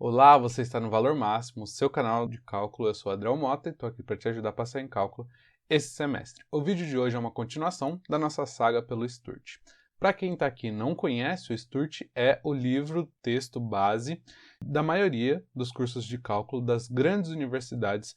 Olá, você está no Valor Máximo, seu canal de cálculo. Eu sou Adriel Mota e estou aqui para te ajudar a passar em cálculo esse semestre. O vídeo de hoje é uma continuação da nossa saga pelo Sturt. Para quem está aqui e não conhece, o Sturt é o livro-texto base da maioria dos cursos de cálculo das grandes universidades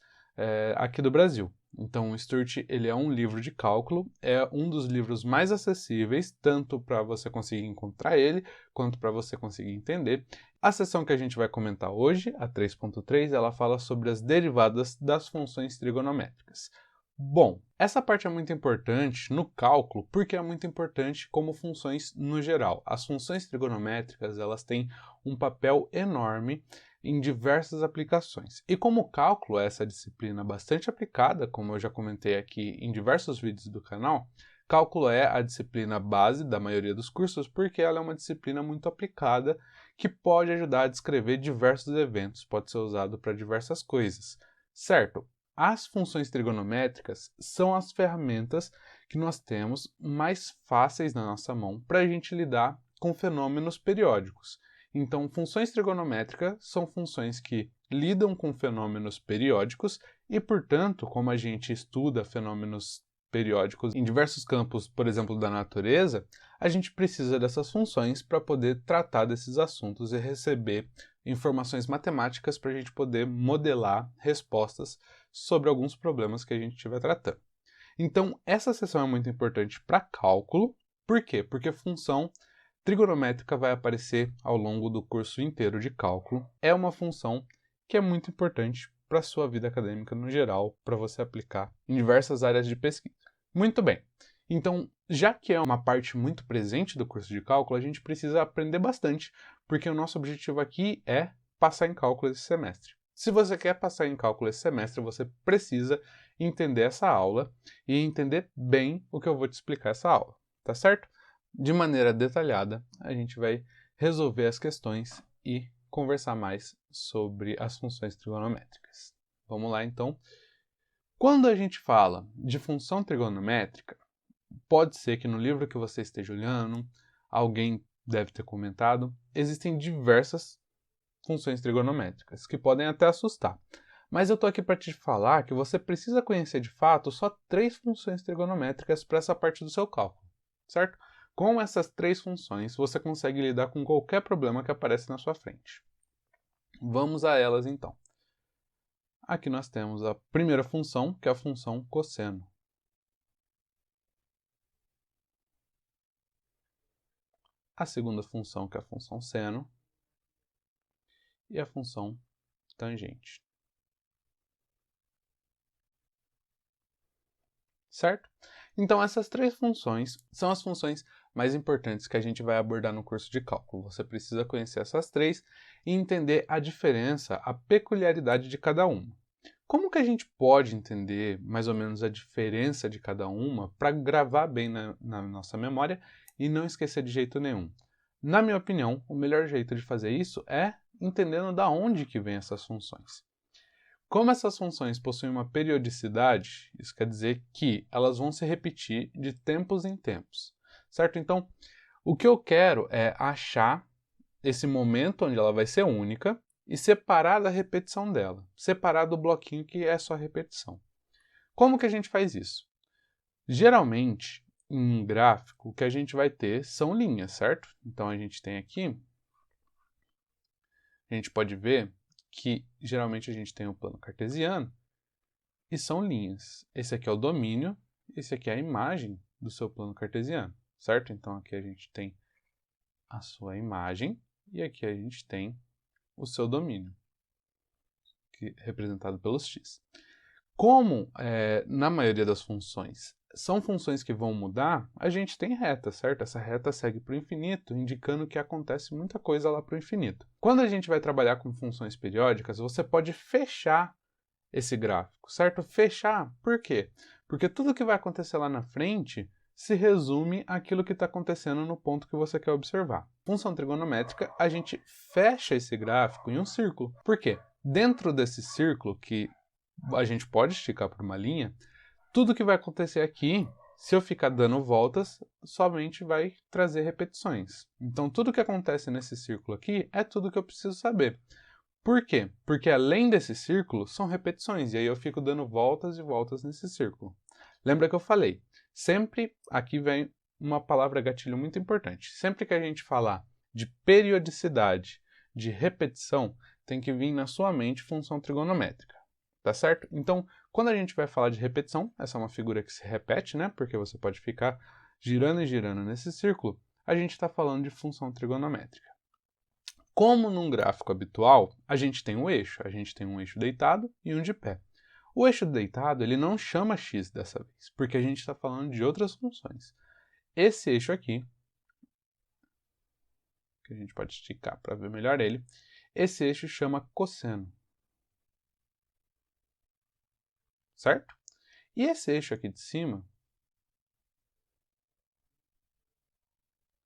aqui do Brasil. Então, o Sturt ele é um livro de cálculo, é um dos livros mais acessíveis, tanto para você conseguir encontrar ele, quanto para você conseguir entender. A seção que a gente vai comentar hoje, a 3.3, ela fala sobre as derivadas das funções trigonométricas. Bom, essa parte é muito importante no cálculo porque é muito importante como funções no geral. As funções trigonométricas, elas têm um papel enorme em diversas aplicações. E como o cálculo é essa disciplina bastante aplicada, como eu já comentei aqui em diversos vídeos do canal, cálculo é a disciplina base da maioria dos cursos porque ela é uma disciplina muito aplicada que pode ajudar a descrever diversos eventos, pode ser usado para diversas coisas, certo? As funções trigonométricas são as ferramentas que nós temos mais fáceis na nossa mão para a gente lidar com fenômenos periódicos. Então, funções trigonométricas são funções que lidam com fenômenos periódicos e, portanto, como a gente estuda fenômenos periódicos em diversos campos, por exemplo, da natureza, a gente precisa dessas funções para poder tratar desses assuntos e receber informações matemáticas para a gente poder modelar respostas sobre alguns problemas que a gente estiver tratando. Então, essa seção é muito importante para cálculo. Por quê? Porque função trigonométrica vai aparecer ao longo do curso inteiro de cálculo. É uma função que é muito importante para a sua vida acadêmica no geral, para você aplicar em diversas áreas de pesquisa. Muito bem. Então, já que é uma parte muito presente do curso de cálculo, a gente precisa aprender bastante, porque o nosso objetivo aqui é passar em cálculo esse semestre. Se você quer passar em cálculo esse semestre, você precisa entender essa aula e entender bem o que eu vou te explicar essa aula, tá certo? De maneira detalhada, a gente vai resolver as questões e conversar mais sobre as funções trigonométricas. Vamos lá, então. Quando a gente fala de função trigonométrica, pode ser que no livro que você esteja olhando, alguém deve ter comentado, existem diversas funções trigonométricas, que podem até assustar. Mas eu estou aqui para te falar que você precisa conhecer de fato só 3 funções trigonométricas para essa parte do seu cálculo, certo? Com essas 3 funções, você consegue lidar com qualquer problema que aparece na sua frente. Vamos a elas então. Aqui nós temos a primeira função, que é a função cosseno. A segunda função, que é a função seno. E a função tangente. Certo? Então, essas 3 funções são as funções mais importantes que a gente vai abordar no curso de cálculo. Você precisa conhecer essas 3 e entender a diferença, a peculiaridade de cada uma. Como que a gente pode entender mais ou menos a diferença de cada uma para gravar bem na nossa memória e não esquecer de jeito nenhum? Na minha opinião, o melhor jeito de fazer isso é entendendo da onde que vêm essas funções. Como essas funções possuem uma periodicidade, isso quer dizer que elas vão se repetir de tempos em tempos, certo? Então, o que eu quero é achar esse momento onde ela vai ser única e separar da repetição dela, separar do bloquinho que é só repetição. Como que a gente faz isso? Geralmente, em um gráfico, o que a gente vai ter são linhas, certo? Então, a gente tem aqui, a gente pode ver que geralmente a gente tem o plano cartesiano e são linhas. Esse aqui é o domínio, esse aqui é a imagem do seu plano cartesiano, certo? Então, aqui a gente tem a sua imagem e aqui a gente tem o seu domínio, que é representado pelos x. Como na maioria das funções são funções que vão mudar, a gente tem reta, certo? Essa reta segue para o infinito, indicando que acontece muita coisa lá para o infinito. Quando a gente vai trabalhar com funções periódicas, você pode fechar esse gráfico, certo? Fechar, por quê? Porque tudo que vai acontecer lá na frente se resume àquilo que está acontecendo no ponto que você quer observar. Função trigonométrica, a gente fecha esse gráfico em um círculo. Por quê? Dentro desse círculo, que a gente pode esticar por uma linha, tudo que vai acontecer aqui, se eu ficar dando voltas, somente vai trazer repetições. Então, tudo que acontece nesse círculo aqui é tudo que eu preciso saber. Por quê? Porque além desse círculo, são repetições, e aí eu fico dando voltas e voltas nesse círculo. Lembra que eu falei, sempre aqui vem uma palavra gatilho muito importante. Sempre que a gente falar de periodicidade, de repetição, tem que vir na sua mente função trigonométrica, tá certo? Então, quando a gente vai falar de repetição, essa é uma figura que se repete, né? Porque você pode ficar girando e girando nesse círculo, a gente está falando de função trigonométrica. Como num gráfico habitual, a gente tem um eixo deitado e um de pé. O eixo deitado ele não chama x dessa vez, porque a gente está falando de outras funções. Esse eixo aqui, que a gente pode esticar para ver melhor ele, esse eixo chama cosseno. Certo? E esse eixo aqui de cima,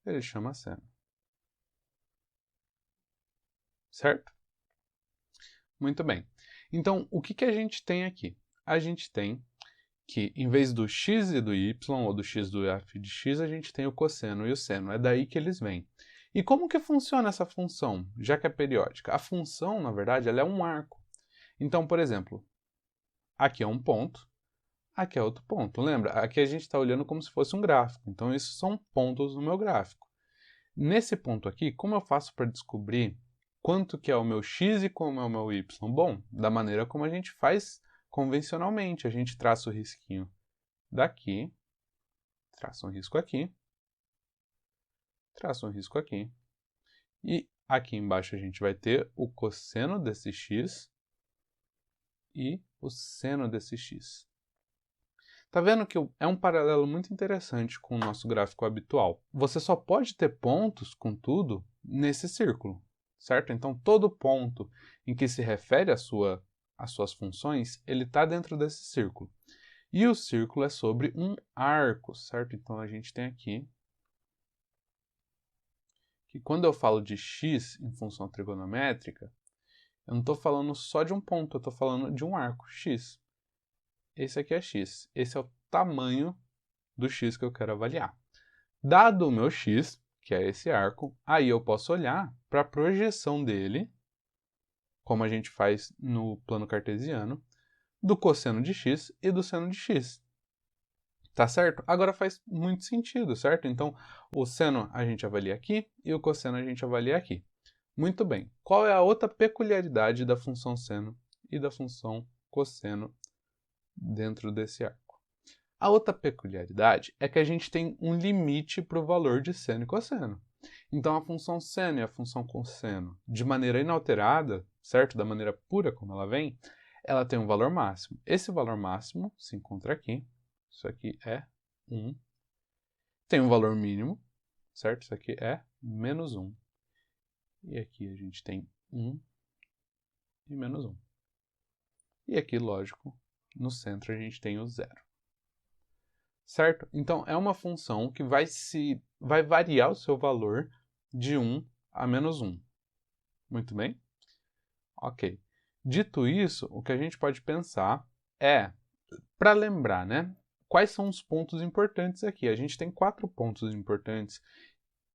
ele chama seno. Certo? Muito bem. Então, o que a gente tem aqui? A gente tem que, em vez do x e do y, ou do x do f de x, a gente tem o cosseno e o seno. É daí que eles vêm. E como que funciona essa função, já que é periódica? A função, na verdade, ela é um arco. Então, por exemplo, aqui é um ponto, aqui é outro ponto. Lembra? Aqui a gente está olhando como se fosse um gráfico. Então, isso são pontos no meu gráfico. Nesse ponto aqui, como eu faço para descobrir quanto que é o meu x e como é o meu y? Bom, da maneira como a gente faz convencionalmente. A gente traça o risquinho daqui, traça um risco aqui, traça um risco aqui. E aqui embaixo a gente vai ter o cosseno desse x e o seno desse x. Tá vendo que é um paralelo muito interessante com o nosso gráfico habitual. Você só pode ter pontos, contudo, nesse círculo, certo? Então, todo ponto em que se refere às suas funções, ele está dentro desse círculo. E o círculo é sobre um arco, certo? Então, a gente tem aqui que quando eu falo de x em função trigonométrica, eu não estou falando só de um ponto, eu estou falando de um arco, x. Esse aqui é x. Esse é o tamanho do x que eu quero avaliar. Dado o meu x, que é esse arco, aí eu posso olhar para a projeção dele, como a gente faz no plano cartesiano, do cosseno de x e do seno de x. Tá certo? Agora faz muito sentido, certo? Então, o seno a gente avalia aqui e o cosseno a gente avalia aqui. Muito bem. Qual é a outra peculiaridade da função seno e da função cosseno dentro desse arco? A outra peculiaridade é que a gente tem um limite para o valor de seno e cosseno. Então, a função seno e a função cosseno, de maneira inalterada, certo? Da maneira pura como ela vem, ela tem um valor máximo. Esse valor máximo se encontra aqui. Isso aqui é 1. Tem um valor mínimo, certo? Isso aqui é menos 1. E aqui a gente tem 1 e menos 1. E aqui, lógico, no centro a gente tem o 0. Certo? Então, é uma função que vai variar o seu valor de 1 a menos 1. Muito bem? Ok. Dito isso, o que a gente pode pensar é, para lembrar, né? Quais são os pontos importantes aqui? A gente tem 4 pontos importantes,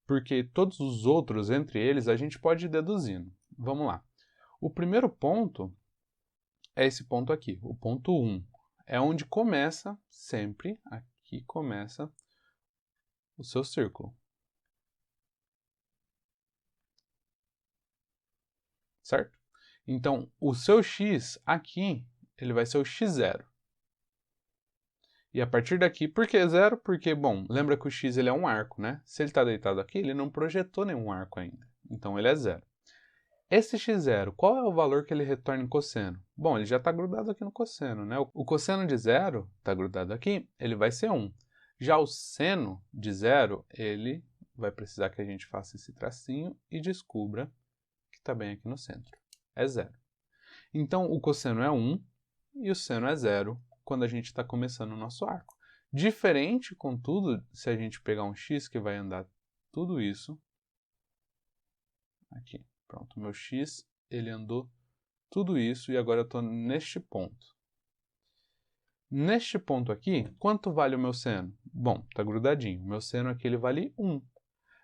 porque todos os outros, entre eles, a gente pode ir deduzindo. Vamos lá. O primeiro ponto é esse ponto aqui, o ponto 1. É onde começa sempre, aqui começa o seu círculo. Certo? Então, o seu x aqui, ele vai ser o x0. E a partir daqui, por que 0? Porque, bom, lembra que o x ele é um arco, né? Se ele está deitado aqui, ele não projetou nenhum arco ainda. Então, ele é 0. Esse x0, qual é o valor que ele retorna em cosseno? Bom, ele já está grudado aqui no cosseno, né? O cosseno de 0 está grudado aqui, ele vai ser 1. Já o seno de 0, ele vai precisar que a gente faça esse tracinho e descubra que está bem aqui no centro. É 0. Então, o cosseno é 1 e o seno é 0 quando a gente está começando o nosso arco. Diferente, contudo, se a gente pegar um x que vai andar tudo isso aqui. Pronto, meu x, ele andou tudo isso e agora eu estou neste ponto. Neste ponto aqui, quanto vale o meu seno? Bom, está grudadinho. O meu seno aqui ele vale 1.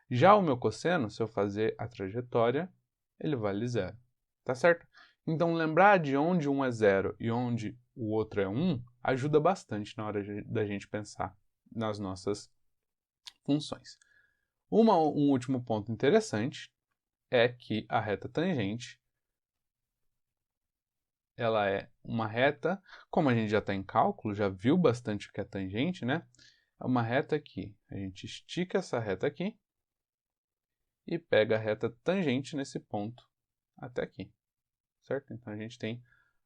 Já o meu cosseno, se eu fazer a trajetória, ele vale 0. tá certo? Então, lembrar de onde um é 0 e onde o outro é 1 ajuda bastante na hora da gente pensar nas nossas funções. Um último ponto interessante é que a reta tangente ela é uma reta, como a gente já está em cálculo, já viu bastante o que é tangente, né? É uma reta que a gente estica essa reta aqui e pega a reta tangente nesse ponto até aqui, certo? Então a gente tem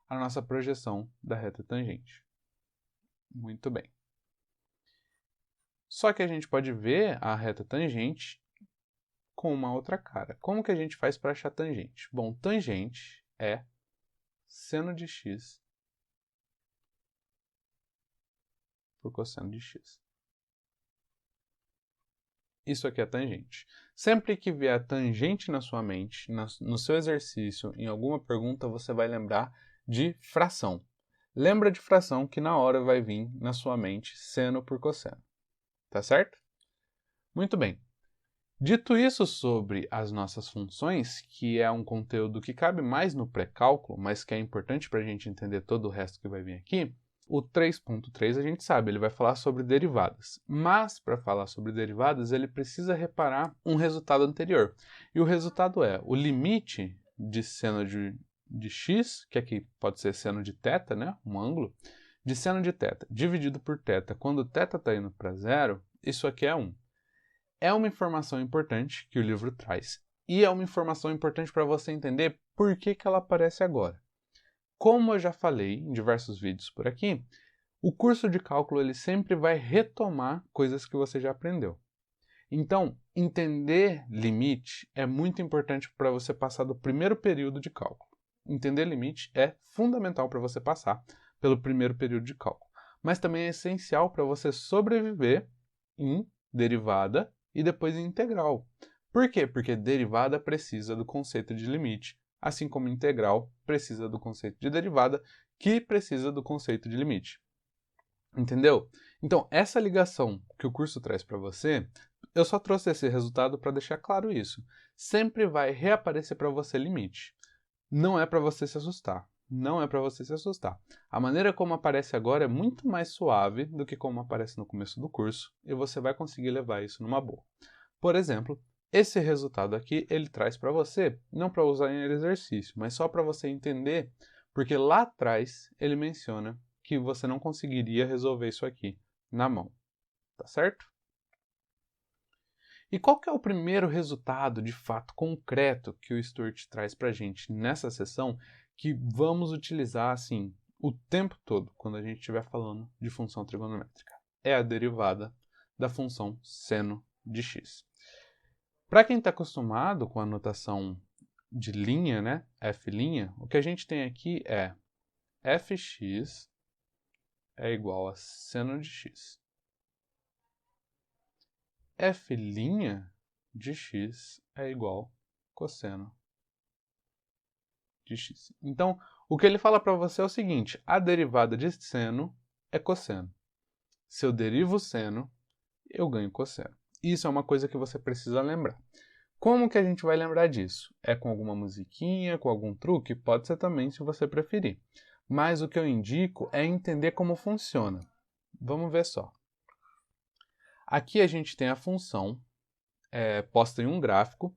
a nossa projeção da reta tangente. Muito bem. Só que a gente pode ver a reta tangente com uma outra cara. Como que a gente faz para achar tangente? Bom, tangente é seno de x por cosseno de x. Isso aqui é tangente. Sempre que vier tangente na sua mente, no seu exercício, em alguma pergunta, você vai lembrar de fração. Lembra de fração que na hora vai vir na sua mente seno por cosseno. Tá certo? Muito bem. Dito isso sobre as nossas funções, que é um conteúdo que cabe mais no pré-cálculo, mas que é importante para a gente entender todo o resto que vai vir aqui, o 3.3 a gente sabe, ele vai falar sobre derivadas. Mas, para falar sobre derivadas, ele precisa reparar um resultado anterior. E o resultado é o limite de seno de x, que aqui pode ser seno de θ, né, um ângulo, de seno de θ dividido por θ, quando θ está indo para zero, isso aqui é 1. É uma informação importante que o livro traz. E é uma informação importante para você entender por que ela aparece agora. Como eu já falei em diversos vídeos por aqui, o curso de cálculo ele sempre vai retomar coisas que você já aprendeu. Então, entender limite é muito importante para você passar do primeiro período de cálculo. Entender limite é fundamental para você passar pelo primeiro período de cálculo. Mas também é essencial para você sobreviver em derivada e depois em integral. Por quê? Porque derivada precisa do conceito de limite, assim como integral precisa do conceito de derivada, que precisa do conceito de limite. Entendeu? Então, essa ligação que o curso traz para você, eu só trouxe esse resultado para deixar claro isso. Sempre vai reaparecer para você limite. Não é para você se assustar. Não é para você se assustar. A maneira como aparece agora é muito mais suave do que como aparece no começo do curso, e você vai conseguir levar isso numa boa. Por exemplo, esse resultado aqui, ele traz para você, não para usar em exercício, mas só para você entender, porque lá atrás ele menciona que você não conseguiria resolver isso aqui na mão, tá certo? E qual que é o primeiro resultado, de fato, concreto que o Sturt traz para a gente nessa sessão que vamos utilizar, assim, o tempo todo quando a gente estiver falando de função trigonométrica? É a derivada da função seno de x. Para quem está acostumado com a notação de linha, né, f', o que a gente tem aqui é fx é igual a seno de x. F' de x é igual a cosseno de x. Então, o que ele fala para você é o seguinte, a derivada de seno é cosseno. Se eu derivo seno, eu ganho cosseno. Isso é uma coisa que você precisa lembrar. Como que a gente vai lembrar disso? É com alguma musiquinha, com algum truque? Pode ser também, se você preferir. Mas o que eu indico é entender como funciona. Vamos ver só. Aqui a gente tem a função posta em um gráfico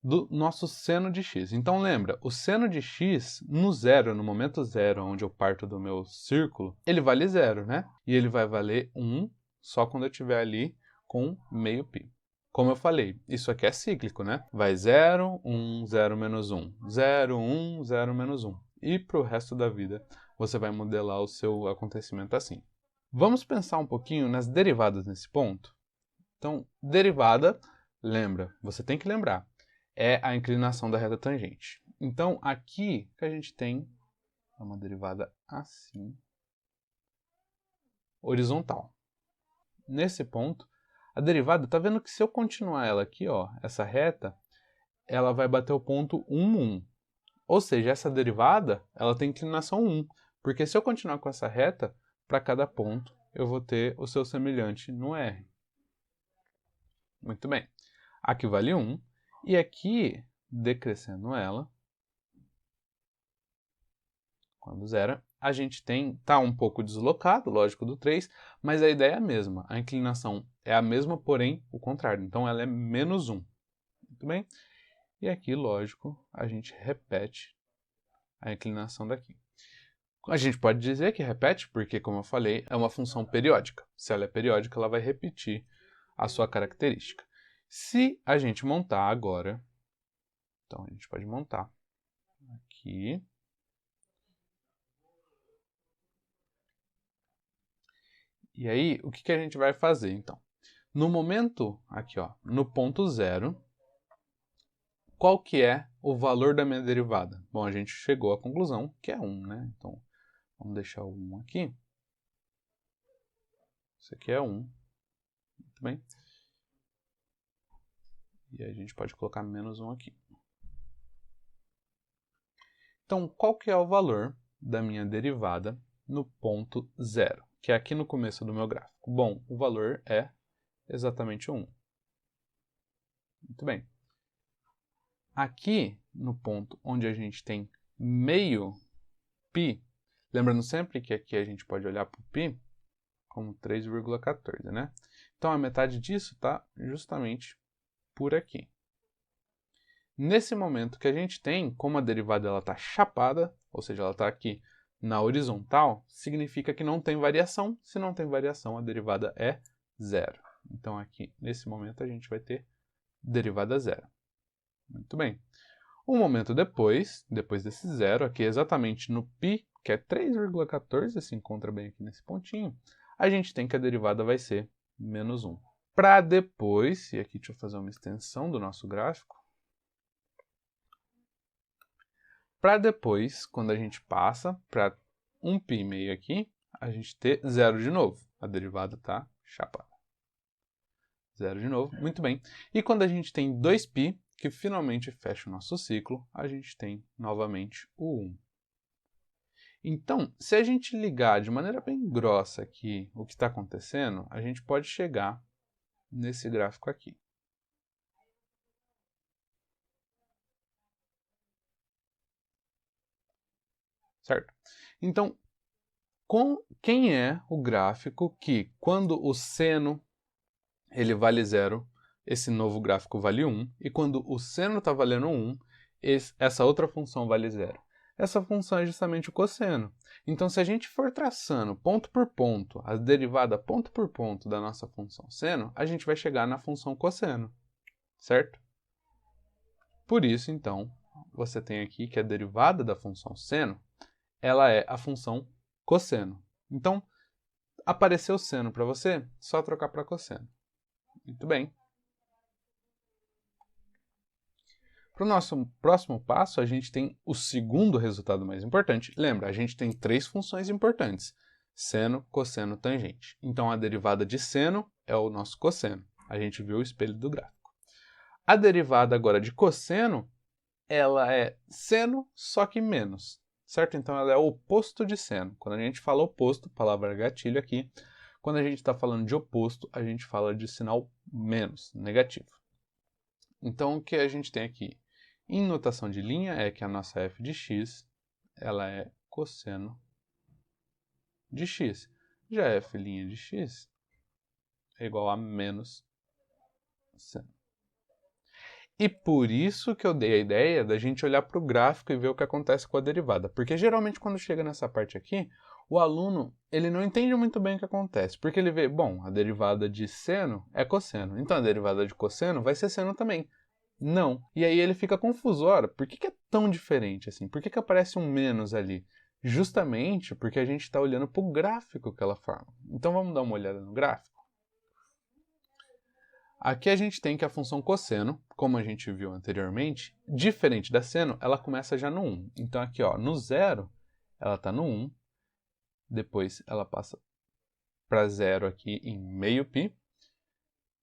do nosso seno de x. Então lembra, o seno de x no zero, no momento zero, onde eu parto do meu círculo, ele vale zero, né? E ele vai valer 1 só quando eu estiver ali com meio π. Como eu falei, isso aqui é cíclico, né? Vai 0, 1, 0 menos 1, 0, 1, 0 menos 1. E para o resto da vida, você vai modelar o seu acontecimento assim. Vamos pensar um pouquinho nas derivadas nesse ponto? Então, derivada, lembra, você tem que lembrar, é a inclinação da reta tangente. Então, aqui que a gente tem uma derivada assim, horizontal. Nesse ponto, a derivada, tá vendo que se eu continuar ela aqui, ó, essa reta, ela vai bater o ponto 1, 1. Ou seja, essa derivada, ela tem inclinação 1. Porque se eu continuar com essa reta, para cada ponto, eu vou ter o seu semelhante no R. Muito bem. Aqui vale 1. E aqui, decrescendo ela, quando zera, a gente tá um pouco deslocado, lógico, do 3, mas a ideia é a mesma. A inclinação é a mesma, porém o contrário. Então ela é menos 1. Muito bem? E aqui, lógico, a gente repete a inclinação daqui. A gente pode dizer que repete porque, como eu falei, é uma função periódica. Se ela é periódica, ela vai repetir a sua característica. Se a gente montar agora, então a gente pode montar aqui. E aí, o que a gente vai fazer, então? No momento, aqui, ó, no ponto zero, qual que é o valor da minha derivada? Bom, a gente chegou à conclusão que é 1, né? Então, vamos deixar o 1 aqui. Isso aqui é 1. Muito bem. E a gente pode colocar menos 1 aqui. Então, qual que é o valor da minha derivada no ponto zero, que é aqui no começo do meu gráfico? Bom, o valor é exatamente 1. Muito bem. Aqui, no ponto onde a gente tem meio π, lembrando sempre que aqui a gente pode olhar para o π como 3,14, né? Então, a metade disso está justamente por aqui. Nesse momento que a gente tem, como a derivada está chapada, ou seja, ela está aqui na horizontal, significa que não tem variação. Se não tem variação, a derivada é zero. Então, aqui, nesse momento, a gente vai ter derivada zero. Muito bem. Um momento depois desse zero, aqui exatamente no π, que é 3,14, se encontra bem aqui nesse pontinho, a gente tem que a derivada vai ser menos 1. Para depois, e aqui deixa eu fazer uma extensão do nosso gráfico, para depois, quando a gente passa para 1π meio aqui, a gente ter zero de novo. A derivada está chapada. Zero de novo, muito bem. E quando a gente tem 2π, que finalmente fecha o nosso ciclo, a gente tem novamente o 1. Então, se a gente ligar de maneira bem grossa aqui o que está acontecendo, a gente pode chegar nesse gráfico aqui. Certo? Então, quem é o gráfico que, quando o seno ele vale 0, esse novo gráfico vale 1, e quando o seno está valendo 1, essa outra função vale 0? Essa função é justamente o cosseno. Então, se a gente for traçando ponto por ponto, a derivada ponto por ponto da nossa função seno, a gente vai chegar na função cosseno, certo? Por isso, então, você tem aqui que a derivada da função seno, ela é a função cosseno. Então, apareceu seno para você, só trocar para cosseno. Muito bem. Para o nosso próximo passo, a gente tem o segundo resultado mais importante. Lembra, a gente tem 3 funções importantes: seno, cosseno, tangente. Então, a derivada de seno é o nosso cosseno. A gente viu o espelho do gráfico. A derivada agora de cosseno, ela é seno, só que menos, certo? Então, ela é o oposto de seno. Quando a gente fala oposto, palavra gatilho aqui, quando a gente está falando de oposto, a gente fala de sinal menos, negativo. Então, o que a gente tem aqui em notação de linha é que a nossa f de x ela é cosseno de x. Já f' de x é igual a menos seno. E por isso que eu dei a ideia da gente olhar para o gráfico e ver o que acontece com a derivada. Porque geralmente quando chega nessa parte aqui, o aluno ele não entende muito bem o que acontece. Porque ele vê, bom, a derivada de seno é cosseno. Então a derivada de cosseno vai ser seno também. Não. E aí ele fica confuso. Ora, por que é tão diferente assim? Por que aparece um menos ali? Justamente porque a gente está olhando para o gráfico que ela forma. Então vamos dar uma olhada no gráfico? Aqui a gente tem que a função cosseno, como a gente viu anteriormente, diferente da seno, ela começa já no 1. Então aqui, ó, no 0, ela está no 1. Depois ela passa para 0 aqui em meio π.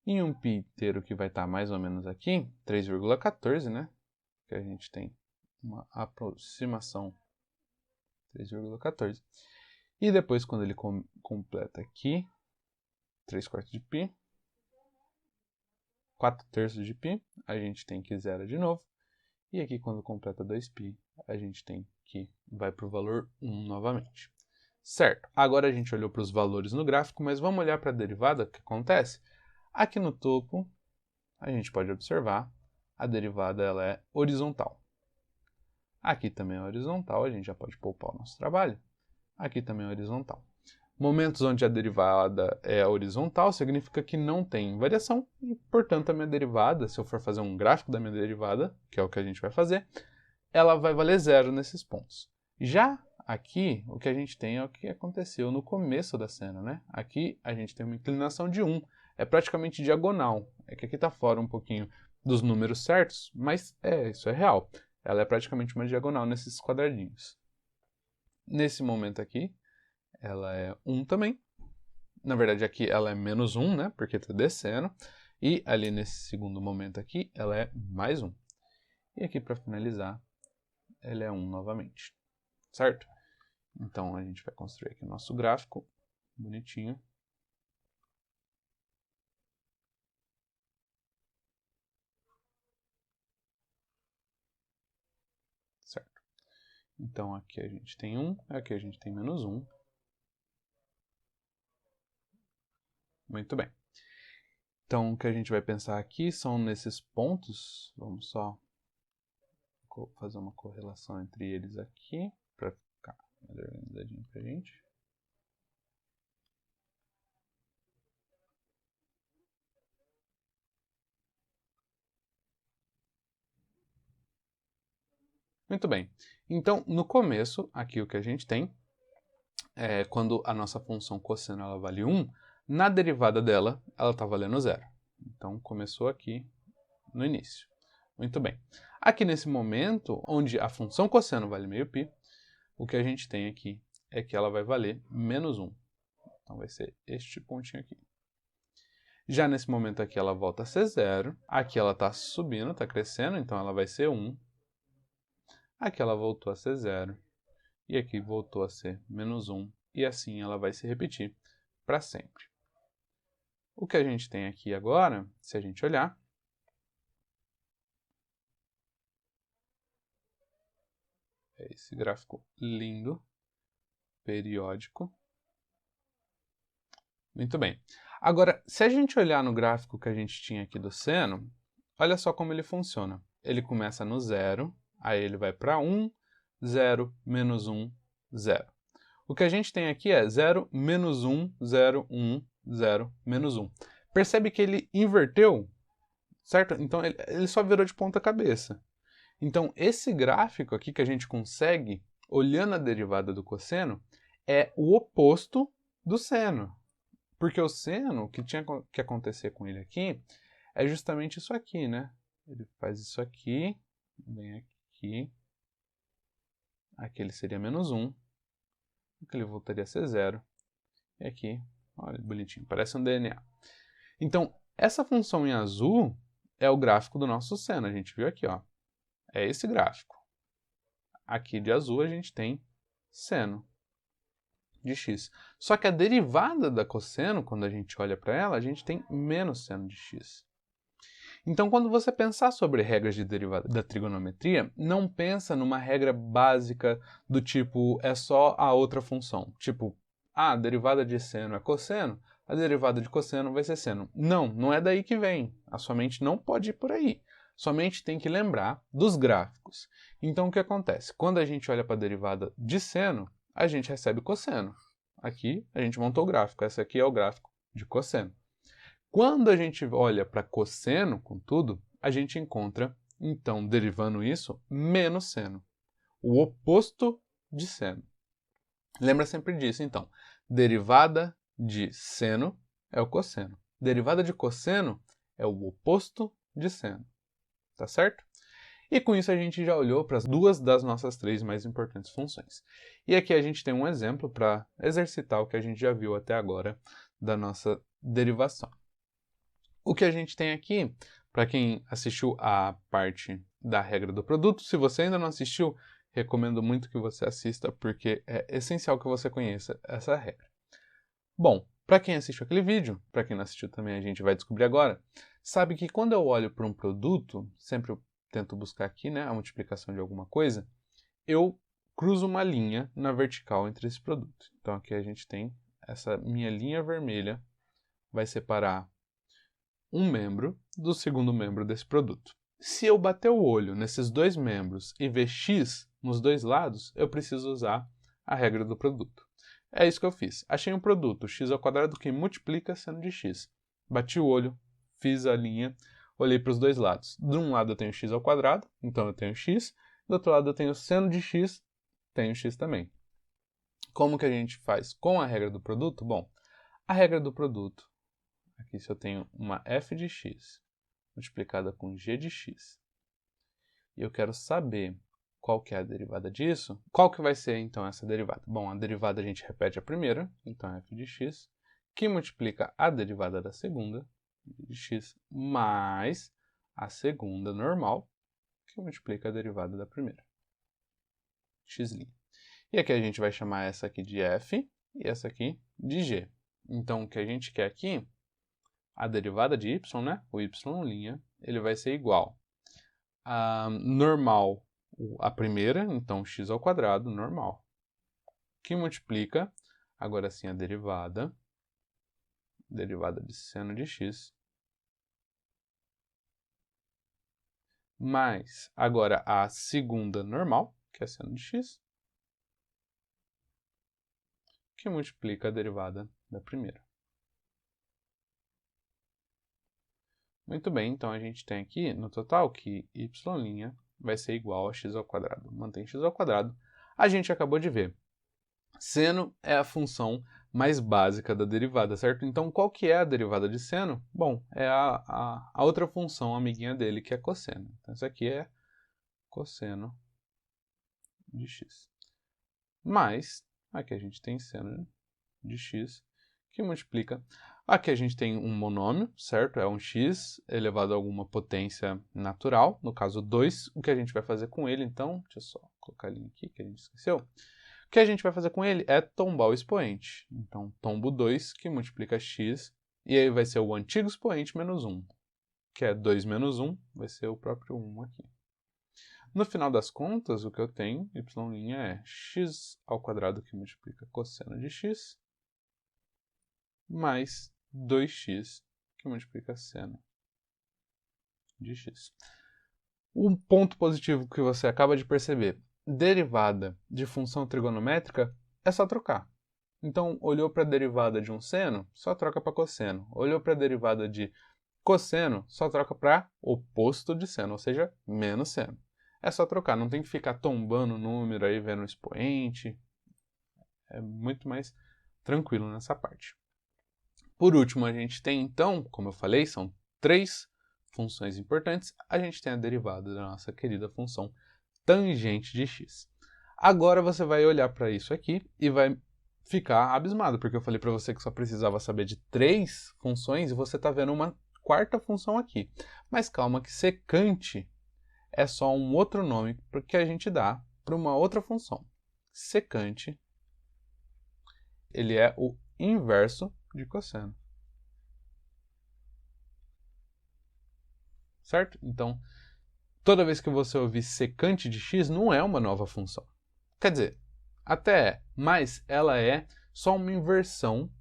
Em um π inteiro que vai estar mais ou menos aqui, 3,14, né? Que a gente tem uma aproximação 3,14. E depois, quando ele completa aqui, 3/4 de π, 4/3 de π, a gente tem que zero de novo. E aqui, quando completa 2π, a gente tem Aqui vai para o valor 1 novamente. Certo, agora a gente olhou para os valores no gráfico, mas vamos olhar para a derivada, o que acontece? Aqui no topo, a gente pode observar, a derivada ela é horizontal. Aqui também é horizontal, a gente já pode poupar o nosso trabalho. Aqui também é horizontal. Momentos onde a derivada é horizontal significa que não tem variação e, portanto, a minha derivada, se eu for fazer um gráfico da minha derivada, que é o que a gente vai fazer, ela vai valer 0 nesses pontos. Já aqui, o que a gente tem é o que aconteceu no começo da cena, né? Aqui a gente tem uma inclinação de 1, é praticamente diagonal. É que aqui está fora um pouquinho dos números certos, mas isso é real. Ela é praticamente uma diagonal nesses quadradinhos. Nesse momento aqui, ela é 1 também. Na verdade, aqui ela é menos 1, né? Porque está descendo. E ali nesse segundo momento aqui, ela é mais 1. E aqui, para finalizar, ela é 1 novamente. Certo? Então, a gente vai construir aqui o nosso gráfico, bonitinho. Certo? Então, aqui a gente tem 1, aqui a gente tem menos 1. Muito bem. Então, o que a gente vai pensar aqui são nesses pontos. Vamos só fazer uma correlação entre eles aqui, para ficar melhor organizadinho para a gente. Muito bem. Então, no começo, aqui o que a gente tem é quando a nossa função cosseno ela vale 1, na derivada dela, ela está valendo 0. Então, começou aqui no início. Muito bem. Aqui nesse momento, onde a função cosseno vale meio π, o que a gente tem aqui é que ela vai valer menos 1. Então, vai ser este pontinho aqui. Já nesse momento aqui, ela volta a ser 0. Aqui ela está subindo, está crescendo, então ela vai ser 1. Aqui ela voltou a ser 0. E aqui voltou a ser menos 1. E assim ela vai se repetir para sempre. O que a gente tem aqui agora, se a gente olhar, é esse gráfico lindo, periódico. Muito bem. Agora, se a gente olhar no gráfico que a gente tinha aqui do seno, olha só como ele funciona. Ele começa no 0, aí ele vai para 1, 0, menos 1, 0. O que a gente tem aqui é 0, menos 1, 0, 1, 0, menos 1. Percebe que ele inverteu, certo? Então, ele só virou de ponta cabeça. Então, esse gráfico aqui que a gente consegue, olhando a derivada do cosseno, é o oposto do seno. Porque o seno, o que tinha que acontecer com ele aqui, é justamente isso aqui, né? Ele faz isso aqui, vem aqui. Aqui ele seria menos 1. Aqui ele voltaria a ser 0. E aqui, olha, bonitinho, parece um DNA. Então, essa função em azul é o gráfico do nosso seno. A gente viu aqui, ó. É esse gráfico. Aqui de azul a gente tem seno de x. Só que a derivada da cosseno, quando a gente olha para ela, a gente tem menos seno de x. Então, quando você pensar sobre regras de derivada da trigonometria, não pensa numa regra básica do tipo é só a outra função. Tipo, a derivada de seno é cosseno, a derivada de cosseno vai ser seno. Não, não é daí que vem. A sua mente não pode ir por aí. Sua mente tem que lembrar dos gráficos. Então, o que acontece? Quando a gente olha para a derivada de seno, a gente recebe cosseno. Aqui, a gente montou o gráfico. Esse aqui é o gráfico de cosseno. Quando a gente olha para cosseno, contudo, a gente encontra, então, derivando isso, menos seno. O oposto de seno. Lembra sempre disso, então. Derivada de seno é o cosseno. Derivada de cosseno é o oposto de seno. Tá certo? E com isso a gente já olhou para as duas das nossas três mais importantes funções. E aqui a gente tem um exemplo para exercitar o que a gente já viu até agora da nossa derivação. O que a gente tem aqui, para quem assistiu a parte da regra do produto, se você ainda não assistiu, recomendo muito que você assista, porque é essencial que você conheça essa regra. Bom, para quem assistiu aquele vídeo, para quem não assistiu também a gente vai descobrir agora, sabe que quando eu olho para um produto, sempre eu tento buscar aqui, né, a multiplicação de alguma coisa, eu cruzo uma linha na vertical entre esse produto. Então aqui a gente tem essa minha linha vermelha, vai separar um membro do segundo membro desse produto. Se eu bater o olho nesses dois membros e ver x nos dois lados, eu preciso usar a regra do produto. É isso que eu fiz. Achei um produto x² que multiplica seno de x. Bati o olho, fiz a linha, olhei para os dois lados. De um lado eu tenho x², então eu tenho x. Do outro lado eu tenho seno de x, tenho x também. Como que a gente faz com a regra do produto? Bom, a regra do produto, aqui se eu tenho uma f de x multiplicada com g de x, e eu quero saber qual que é a derivada disso, qual que vai ser então essa derivada? Bom, a derivada a gente repete a primeira, então f de x, que multiplica a derivada da segunda, de x, mais a segunda normal, que multiplica a derivada da primeira, x'. E aqui a gente vai chamar essa aqui de f e essa aqui de g. Então o que a gente quer aqui, a derivada de y, né? O y', ele vai ser igual a normal, a primeira, então x² normal, que multiplica, agora sim, a derivada de seno de x, mais agora a segunda normal, que é seno de x, que multiplica a derivada da primeira. Muito bem, então a gente tem aqui no total que y' vai ser igual a x². Mantém x². A gente acabou de ver. Seno é a função mais básica da derivada, certo? Então qual que é a derivada de seno? Bom, é a outra função amiguinha dele, que é cosseno. Então isso aqui é cosseno de x. Mais, aqui a gente tem seno de x, que multiplica. Aqui a gente tem um monômio, certo? É um x elevado a alguma potência natural, no caso 2. O que a gente vai fazer com ele, então, deixa eu só colocar ele aqui, que a gente esqueceu. O que a gente vai fazer com ele é tombar o expoente. Então, tombo 2, que multiplica x, e aí vai ser o antigo expoente menos 1, que é 2 menos 1, vai ser o próprio 1 aqui. No final das contas, o que eu tenho, y' é x² que multiplica cosseno de x, mais 2x que multiplica seno de x. Um ponto positivo que você acaba de perceber, derivada de função trigonométrica é só trocar. Então, olhou para a derivada de um seno, só troca para cosseno. Olhou para a derivada de cosseno, só troca para oposto de seno, ou seja, menos seno. É só trocar, não tem que ficar tombando o número aí, vendo o expoente. É muito mais tranquilo nessa parte. Por último, a gente tem, então, como eu falei, são 3 funções importantes. A gente tem a derivada da nossa querida função tangente de x. Agora você vai olhar para isso aqui e vai ficar abismado, porque eu falei para você que só precisava saber de 3 funções e você está vendo uma quarta função aqui. Mas calma que secante é só um outro nome que a gente dá para uma outra função. Secante, ele é o inverso de cosseno. Certo? Então, toda vez que você ouvir secante de x, não é uma nova função. Quer dizer, até é, mas ela é só uma inversão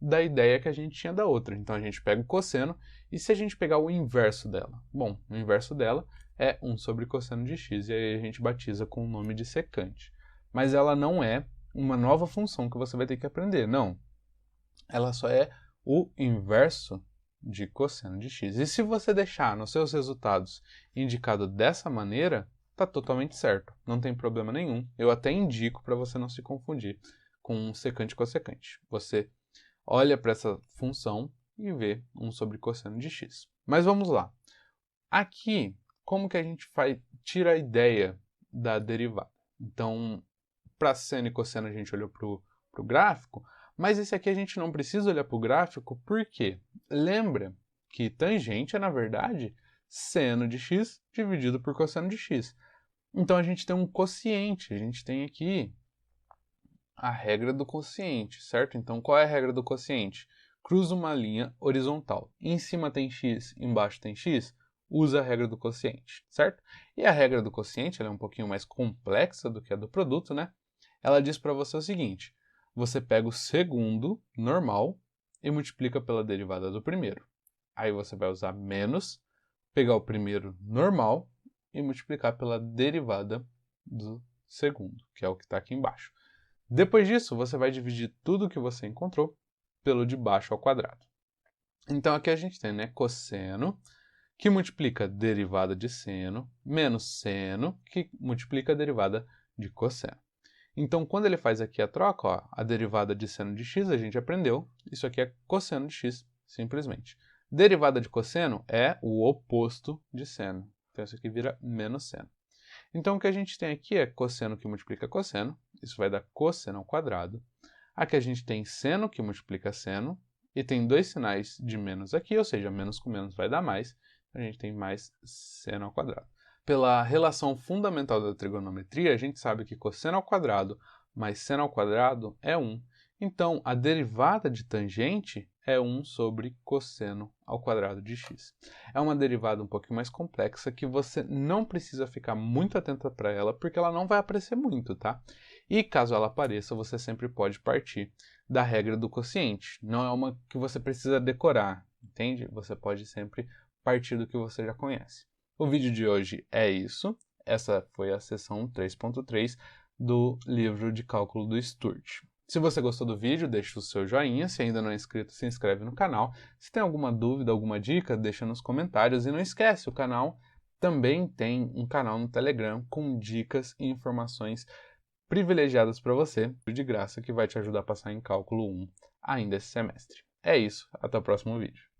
da ideia que a gente tinha da outra. Então, a gente pega o cosseno, e se a gente pegar o inverso dela? Bom, o inverso dela é 1 sobre cosseno de x, e aí a gente batiza com o nome de secante. Mas ela não é uma nova função que você vai ter que aprender, não. Ela só é o inverso de cosseno de x. E se você deixar nos seus resultados indicado dessa maneira, está totalmente certo, não tem problema nenhum. Eu até indico para você não se confundir com secante e cossecante. Você olha para essa função e vê 1 sobre cosseno de x. Mas vamos lá. Aqui, como que a gente tira a ideia da derivada? Então, para seno e cosseno a gente olhou para o gráfico, mas esse aqui a gente não precisa olhar para o gráfico, por quê? Lembra que tangente é, na verdade, seno de x dividido por cosseno de x. Então a gente tem um quociente, a gente tem aqui a regra do quociente, certo? Então qual é a regra do quociente? Cruza uma linha horizontal. Em cima tem x, embaixo tem x. usa a regra do quociente, certo? E a regra do quociente ela é um pouquinho mais complexa do que a do produto, né? Ela diz para você o seguinte: você pega o segundo normal e multiplica pela derivada do primeiro. Aí você vai usar menos, pegar o primeiro normal e multiplicar pela derivada do segundo, que é o que está aqui embaixo. Depois disso, você vai dividir tudo que você encontrou pelo de baixo ao quadrado. Então aqui a gente tem, né, cosseno, que multiplica a derivada de seno, menos seno, que multiplica a derivada de cosseno. Então, quando ele faz aqui a troca, ó, a derivada de seno de x, a gente aprendeu, isso aqui é cosseno de x, simplesmente. Derivada de cosseno é o oposto de seno. Então, isso aqui vira menos seno. Então, o que a gente tem aqui é cosseno que multiplica cosseno, isso vai dar cosseno ao quadrado. Aqui a gente tem seno que multiplica seno, e tem dois sinais de menos aqui, ou seja, menos com menos vai dar mais, a gente tem mais seno ao quadrado. Pela relação fundamental da trigonometria, a gente sabe que cosseno ao quadrado mais seno ao quadrado é 1. Então, a derivada de tangente é 1 sobre cosseno ao quadrado de x. É uma derivada um pouquinho mais complexa que você não precisa ficar muito atento para ela, porque ela não vai aparecer muito, tá? E caso ela apareça, você sempre pode partir da regra do quociente. Não é uma que você precisa decorar, entende? Você pode sempre partir do que você já conhece. O vídeo de hoje é isso. Essa foi a seção 3.3 do livro de cálculo do Sturt. Se você gostou do vídeo, deixa o seu joinha. Se ainda não é inscrito, se inscreve no canal. Se tem alguma dúvida, alguma dica, deixa nos comentários. E não esquece, o canal também tem um canal no Telegram com dicas e informações privilegiadas para você, de graça, que vai te ajudar a passar em cálculo 1 ainda esse semestre. É isso, até o próximo vídeo.